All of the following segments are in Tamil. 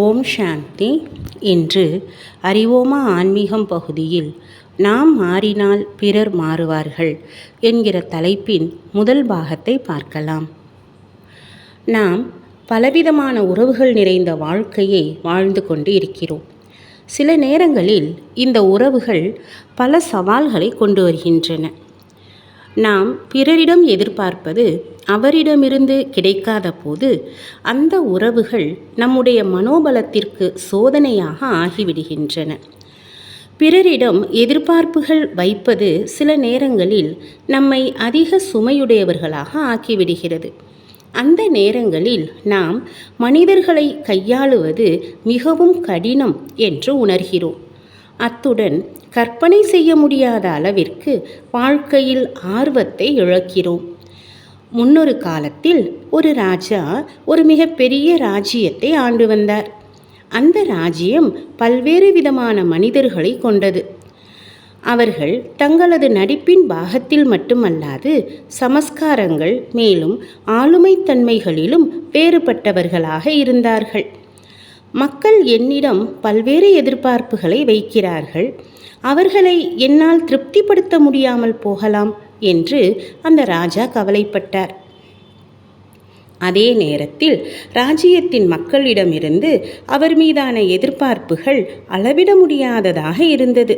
ஓம் சாந்தி. இன்று அறிவோமா ஆன்மீகம் பகுதியில் நாம் மாறினால் பிறர் மாறுவார்கள் என்கிற தலைப்பின் முதல் பாகத்தை பார்க்கலாம். நாம் பலவிதமான உறவுகள் நிறைந்த வாழ்க்கையை வாழ்ந்து கொண்டு இருக்கிறோம். சில நேரங்களில் இந்த உறவுகள் பல சவால்களை கொண்டு வருகின்றன. நாம் பிறரிடம் எதிர்பார்ப்பது அவரிடமிருந்து கிடைக்காத போது அந்த உறவுகள் நம்முடைய மனோபலத்திற்கு சோதனையாக ஆகிவிடுகின்றன. பிறரிடம் எதிர்பார்ப்புகள் வைப்பது சில நேரங்களில் நம்மை அதிக சுமையுடையவர்களாக ஆக்கிவிடுகிறது. அந்த நேரங்களில் நாம் மனிதர்களை கையாளுவது மிகவும் கடினம் என்று உணர்கிறோம். அத்துடன் கற்பனை செய்ய முடியாத அளவிற்கு வாழ்க்கையில் ஆர்வத்தை இழக்கிறோம். முன்னொரு காலத்தில் ஒரு ராஜா ஒரு மிகப்பெரிய ராஜ்யத்தை ஆண்டு வந்தார். அந்த ராஜ்யம் பல்வேறு விதமான மனிதர்களை கொண்டது. அவர்கள் தங்களது நடிப்பின் பாகத்தில் மட்டுமல்லாது சமஸ்காரங்கள் மேலும் ஆளுமைத்தன்மைகளிலும் வேறுபட்டவர்களாக இருந்தார்கள். மக்கள் என்னிடம் பல்வேறு எதிர்பார்ப்புகளை வைக்கிறார்கள். அவர்களை என்னால் திருப்திப்படுத்த முடியாமல் போகலாம் என்று அந்த ராஜா கவலைப்பட்டார். அதே நேரத்தில் ராஜ்யத்தின் மக்களிடமிருந்து அவர் மீதான எதிர்பார்ப்புகள் அளவிட முடியாததாக இருந்தது.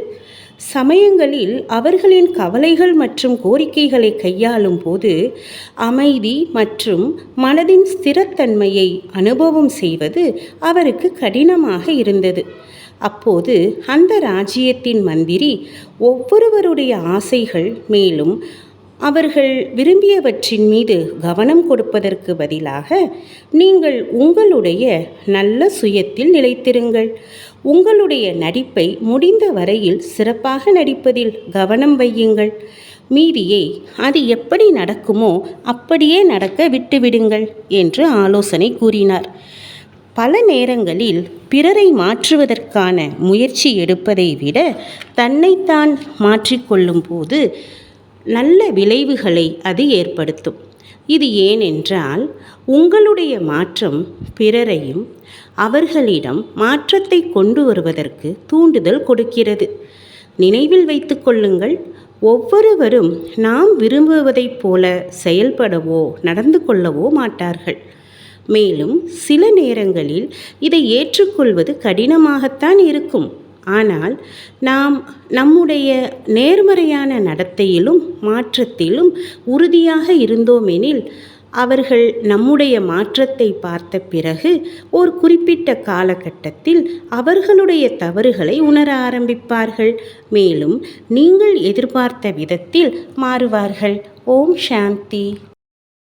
சமயங்களில் அவர்களின் கவலைகள் மற்றும் கோரிக்கைகளை கையாளும் போது அமைதி மற்றும் மனதின் ஸ்திரத்தன்மையை அனுபவம் செய்வது அவருக்கு கடினமாக இருந்தது. அப்போது அந்த ராஜ்யத்தின் மந்திரி ஒவ்வொருவருடைய ஆசைகள் மேலும் அவர்கள் விரும்பியவற்றின் மீது கவனம் கொடுப்பதற்கு பதிலாக நீங்கள் உங்களுடைய நல்ல சுயத்தில் நிலைத்திருங்கள், உங்களுடைய நடிப்பை முடிந்த வரையில் சிறப்பாக நடிப்பதில் கவனம் வையுங்கள், மீதியை அது எப்படி நடக்குமோ அப்படியே நடக்க விட்டுவிடுங்கள் என்று ஆலோசனை கூறினார். பல நேரங்களில் பிறரை மாற்றுவதற்கான முயற்சி எடுப்பதை விட தன்னைத்தான் மாற்றிக்கொள்ளும் போது நல்ல விளைவுகளை அது ஏற்படுத்தும். இது ஏனென்றால் உங்களுடைய மாற்றம் பிறரையும் அவர்களிடம் மாற்றத்தை கொண்டு வருவதற்கு தூண்டுதல் கொடுக்கிறது. நினைவில் வைத்து கொள்ளுங்கள், ஒவ்வொருவரும் நாம் விரும்புவதைப் போல செயல்படவோ நடந்து கொள்ளவோ மாட்டார்கள். மேலும் சில நேரங்களில் இதை ஏற்றுக்கொள்வது கடினமாகத்தான் இருக்கும். ஆனால் நாம் நம்முடைய நேர்மறையான நடத்தையிலும் மாற்றத்திலும் உறுதியாக இருந்தோமெனில் அவர்கள் நம்முடைய மாற்றத்தை பார்த்த பிறகு ஒரு குறிப்பிட்ட காலகட்டத்தில் அவர்களுடைய தவறுகளை உணர ஆரம்பிப்பார்கள். மேலும் நீங்கள் எதிர்பார்த்த விதத்தில் மாறுவார்கள். ஓம் சாந்தி.